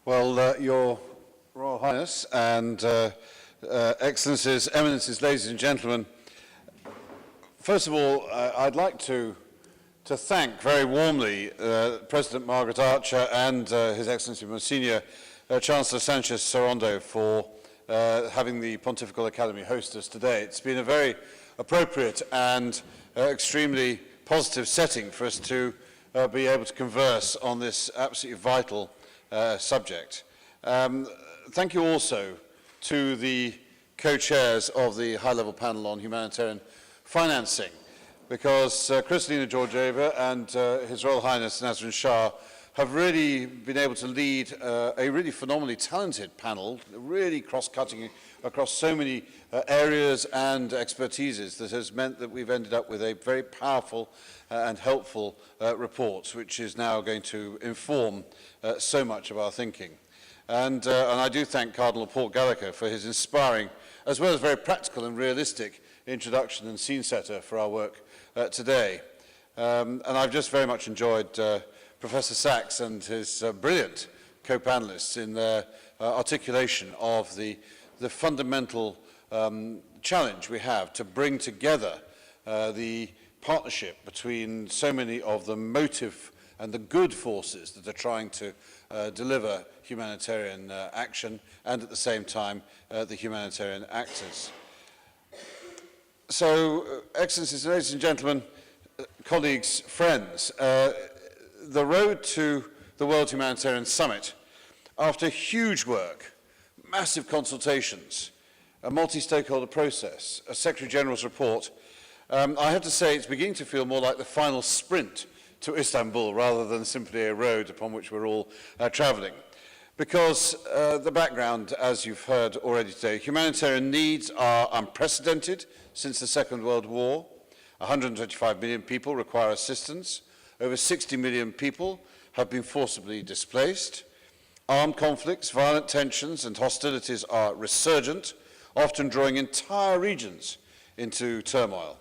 Well, Your Royal Highness and Excellencies, Eminences, ladies and gentlemen, first of all, I'd like to thank very warmly President Margaret Archer and His Excellency Monsignor Chancellor Sanchez Sorondo for having the Pontifical Academy host us today. It's been a very appropriate and extremely positive setting for us to be able to converse on this absolutely vital subject. Thank you also to the co-chairs of the high-level panel on humanitarian financing, because Kristalina Georgieva and His Royal Highness Nazrin Shah have really been able to lead a really phenomenally talented panel, really cross-cutting across so many areas and expertises that has meant that we've ended up with a very powerful and helpful report, which is now going to inform so much of our thinking. And I do thank Cardinal Paul Gallagher for his inspiring, as well as very practical and realistic introduction and scene setter for our work today. And I've just very much enjoyed Professor Sachs and his brilliant co-panelists in their articulation of the fundamental challenge we have to bring together the partnership between so many of the motive and the good forces that are trying to deliver humanitarian action and at the same time the humanitarian actors. So, Excellencies, ladies and gentlemen, colleagues, friends, the road to the World Humanitarian Summit, after huge work, massive consultations, a multi-stakeholder process, a Secretary-General's report, I have to say it's beginning to feel more like the final sprint to Istanbul rather than simply a road upon which we're all travelling. Because the background, as you've heard already today, humanitarian needs are unprecedented since the Second World War. 125 million people require assistance. Over 60 million people have been forcibly displaced. Armed conflicts, violent tensions and hostilities are resurgent, often drawing entire regions into turmoil.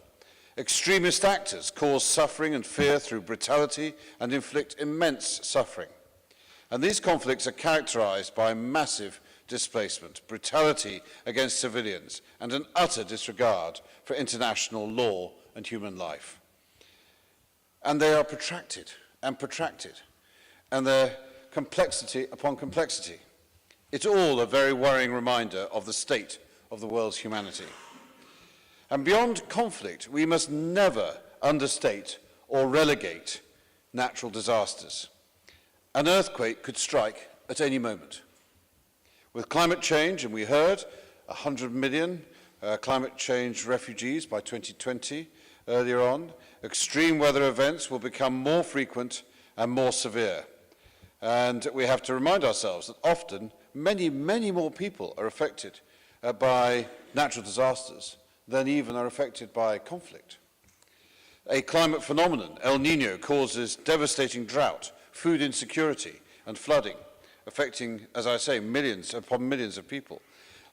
Extremist actors cause suffering and fear through brutality and inflict immense suffering. And these conflicts are characterized by massive displacement, brutality against civilians, and an utter disregard for international law and human life. And they are protracted, and they're complexity upon complexity. It's all a very worrying reminder of the state of the world's humanity. And beyond conflict, we must never understate or relegate natural disasters. An earthquake could strike at any moment. With climate change, and we heard 100 million climate change refugees by 2020 earlier on, extreme weather events will become more frequent and more severe. And we have to remind ourselves that often many, many more people are affected by natural disasters than even are affected by conflict. A climate phenomenon, El Niño, causes devastating drought, food insecurity and flooding, affecting, as I say, millions upon millions of people.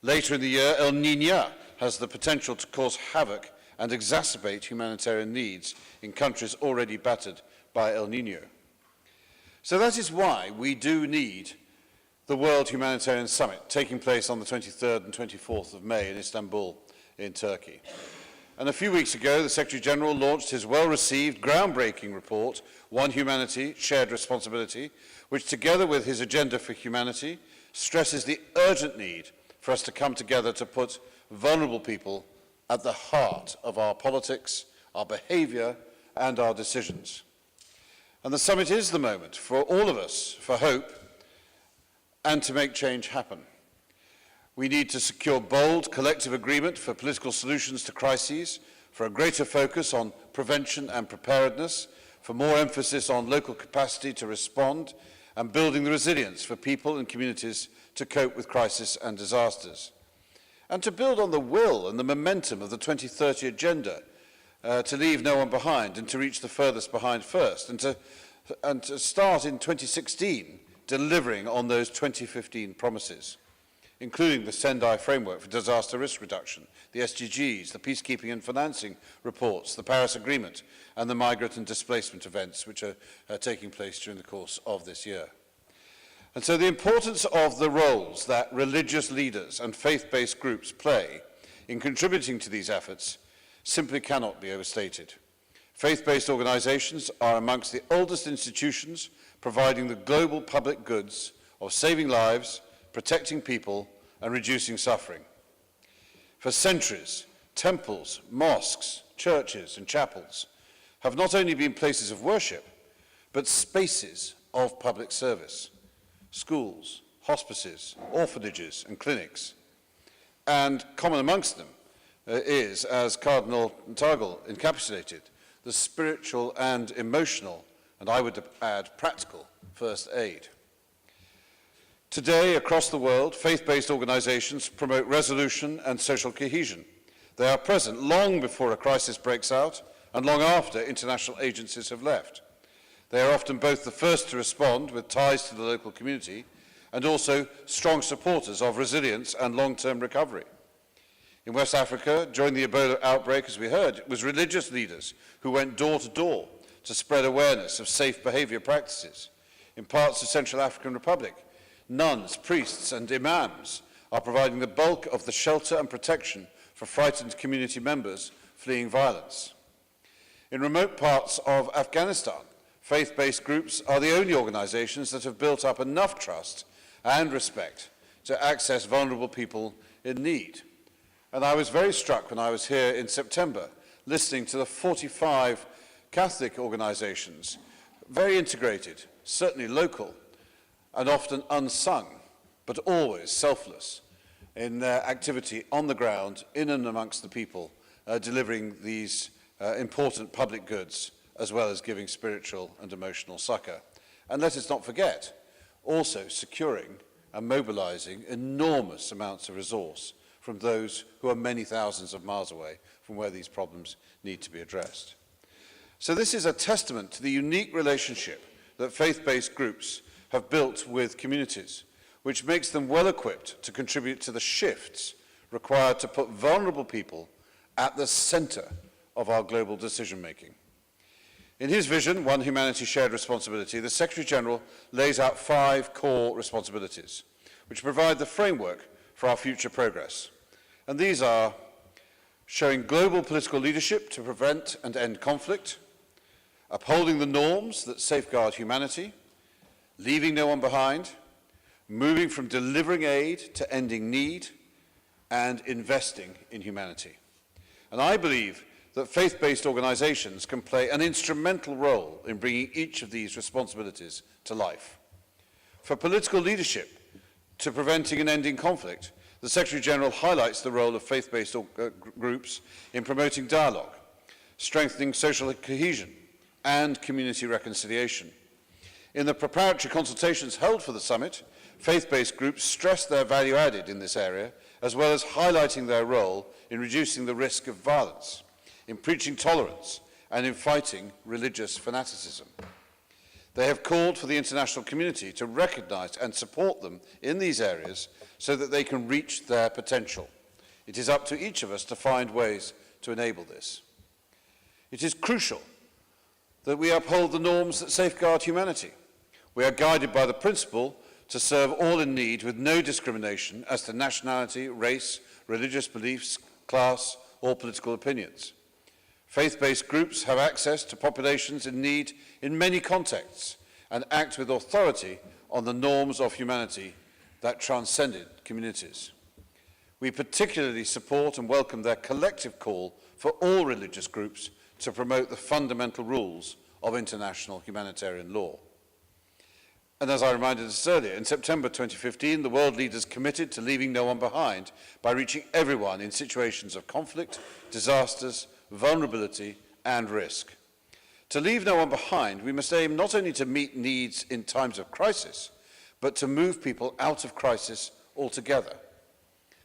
Later in the year, El Niña has the potential to cause havoc and exacerbate humanitarian needs in countries already battered by El Niño. So that is why we do need the World Humanitarian Summit taking place on the 23rd and 24th of May in Istanbul in Turkey. And a few weeks ago, the Secretary-General launched his well-received, groundbreaking report, One Humanity, Shared Responsibility, which together with his Agenda for Humanity stresses the urgent need for us to come together to put vulnerable people at the heart of our politics, our behaviour and our decisions. And the summit is the moment for all of us for hope and to make change happen. We need to secure bold collective agreement for political solutions to crises, for a greater focus on prevention and preparedness, for more emphasis on local capacity to respond, and building the resilience for people and communities to cope with crisis and disasters. And to build on the will and the momentum of the 2030 Agenda, to leave no one behind and to reach the furthest behind first, and to start in 2016 delivering on those 2015 promises, including the Sendai Framework for Disaster Risk Reduction, the SDGs, the Peacekeeping and Financing reports, the Paris Agreement, and the migrant and displacement events which are taking place during the course of this year. And so the importance of the roles that religious leaders and faith-based groups play in contributing to these efforts simply cannot be overstated. Faith-based organizations are amongst the oldest institutions providing the global public goods of saving lives, protecting people, and reducing suffering. For centuries, temples, mosques, churches, and chapels have not only been places of worship, but spaces of public service. Schools, hospices, orphanages, and clinics. And common amongst them is, as Cardinal Tagle encapsulated, the spiritual and emotional, and I would add practical, first aid. Today, across the world, faith-based organizations promote resolution and social cohesion. They are present long before a crisis breaks out and long after international agencies have left. They are often both the first to respond with ties to the local community and also strong supporters of resilience and long-term recovery. In West Africa, during the Ebola outbreak, as we heard, it was religious leaders who went door to door to spread awareness of safe behavior practices. In parts of Central African Republic, nuns, priests, and imams are providing the bulk of the shelter and protection for frightened community members fleeing violence. In remote parts of Afghanistan, faith-based groups are the only organizations that have built up enough trust and respect to access vulnerable people in need. And I was very struck when I was here in September, listening to the 45 Catholic organizations, very integrated, certainly local, and often unsung, but always selfless in their activity on the ground, in and amongst the people, delivering these important public goods, as well as giving spiritual and emotional succor. And let us not forget, also securing and mobilizing enormous amounts of resource from those who are many thousands of miles away from where these problems need to be addressed. So this is a testament to the unique relationship that faith-based groups have built with communities, which makes them well equipped to contribute to the shifts required to put vulnerable people at the center of our global decision-making. In his vision, One Humanity Shared Responsibility, the Secretary-General lays out 5 core responsibilities, which provide the framework for our future progress. And these are showing global political leadership to prevent and end conflict, upholding the norms that safeguard humanity, leaving no one behind, moving from delivering aid to ending need, and investing in humanity. And I believe that faith-based organizations can play an instrumental role in bringing each of these responsibilities to life. For political leadership to preventing and ending conflict, the Secretary-General highlights the role of faith-based groups in promoting dialogue, strengthening social cohesion, and community reconciliation. In the preparatory consultations held for the summit, faith-based groups stressed their value added in this area, as well as highlighting their role in reducing the risk of violence, in preaching tolerance, and in fighting religious fanaticism. They have called for the international community to recognize and support them in these areas so that they can reach their potential. It is up to each of us to find ways to enable this. It is crucial that we uphold the norms that safeguard humanity. We are guided by the principle to serve all in need with no discrimination as to nationality, race, religious beliefs, class, or political opinions. Faith-based groups have access to populations in need in many contexts and act with authority on the norms of humanity that transcended communities. We particularly support and welcome their collective call for all religious groups to promote the fundamental rules of international humanitarian law. And as I reminded us earlier, in September 2015, the world leaders committed to leaving no one behind by reaching everyone in situations of conflict, disasters, vulnerability, and risk. To leave no one behind, we must aim not only to meet needs in times of crisis, but to move people out of crisis altogether.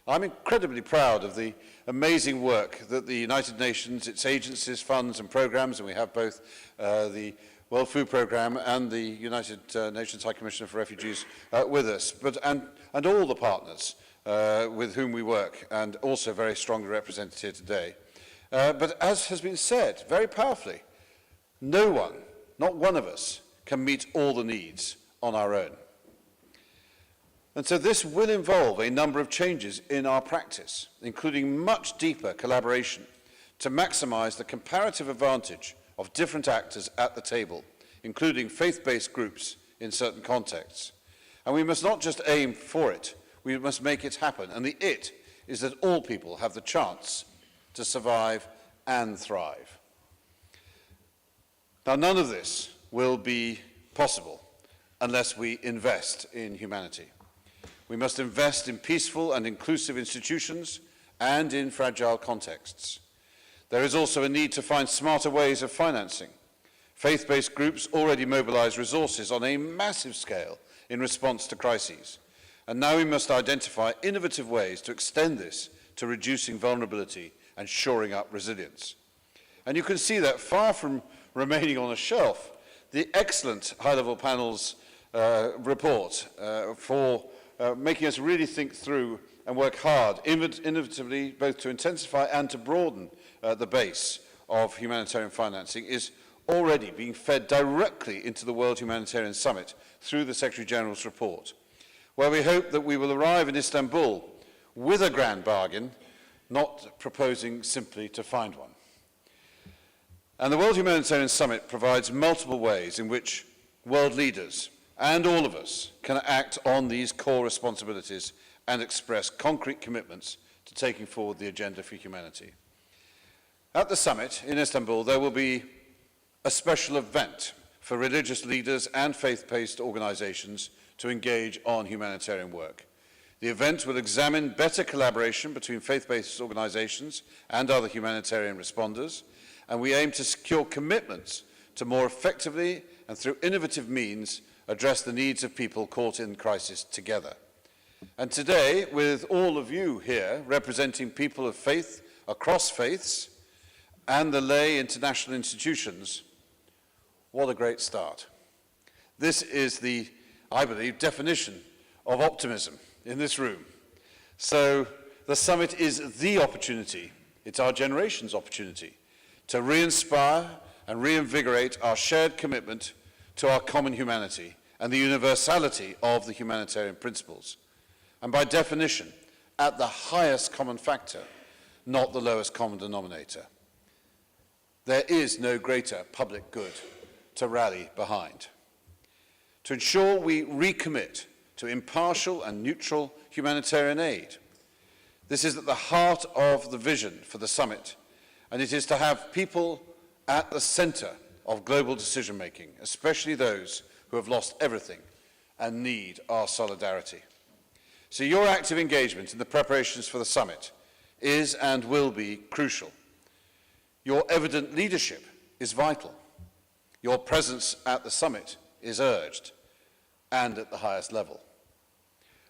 I'm incredibly proud of the amazing work that the United Nations, its agencies, funds and programs, and we have both the World Food Programme and the United Nations High Commissioner for Refugees with us, and all the partners with whom we work, and also very strongly represented here today. But as has been said very powerfully, no one, not one of us, can meet all the needs on our own. And so this will involve a number of changes in our practice, including much deeper collaboration to maximize the comparative advantage of different actors at the table, including faith-based groups in certain contexts. And we must not just aim for it, we must make it happen. And the it is that all people have the chance to survive and thrive. Now, none of this will be possible unless we invest in humanity. We must invest in peaceful and inclusive institutions and in fragile contexts. There is also a need to find smarter ways of financing. Faith-based groups already mobilize resources on a massive scale in response to crises. And now we must identify innovative ways to extend this to reducing vulnerability and shoring up resilience. And you can see that far from remaining on a shelf, the excellent high-level panel's report for making us really think through and work hard, innovatively, both to intensify and to broaden the base of humanitarian financing is already being fed directly into the World Humanitarian Summit through the Secretary-General's report, where we hope that we will arrive in Istanbul with a grand bargain, not proposing simply to find one. And the World Humanitarian Summit provides multiple ways in which world leaders and all of us can act on these core responsibilities and express concrete commitments to taking forward the agenda for humanity. At the summit in Istanbul, there will be a special event for religious leaders and faith-based organizations to engage on humanitarian work. The event will examine better collaboration between faith-based organizations and other humanitarian responders, and we aim to secure commitments to more effectively and through innovative means address the needs of people caught in crisis together. And today, with all of you here representing people of faith across faiths and the lay international institutions, what a great start. This is the, I believe, definition of optimism in this room. So the summit is the opportunity, it's our generation's opportunity, to re-inspire and reinvigorate our shared commitment to our common humanity and the universality of the humanitarian principles. And by definition, at the highest common factor, not the lowest common denominator. There is no greater public good to rally behind. To ensure we recommit to impartial and neutral humanitarian aid. This is at the heart of the vision for the summit, and it is to have people at the center of global decision-making, especially those who have lost everything and need our solidarity. So your active engagement in the preparations for the summit is and will be crucial. Your evident leadership is vital. Your presence at the summit is urged, and at the highest level.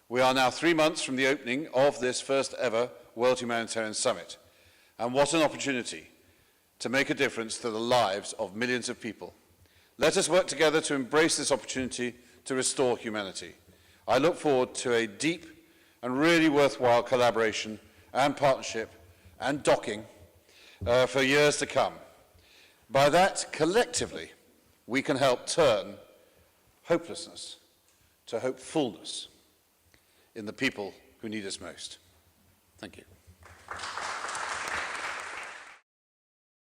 We are now 3 months from the opening of this first ever World Humanitarian Summit, and what an opportunity to make a difference to the lives of millions of people. Let us work together to embrace this opportunity to restore humanity. I look forward to a deep and really worthwhile collaboration and partnership and docking for years to come. By that, collectively, we can help turn hopelessness to hopefulness in the people who need us most. Thank you.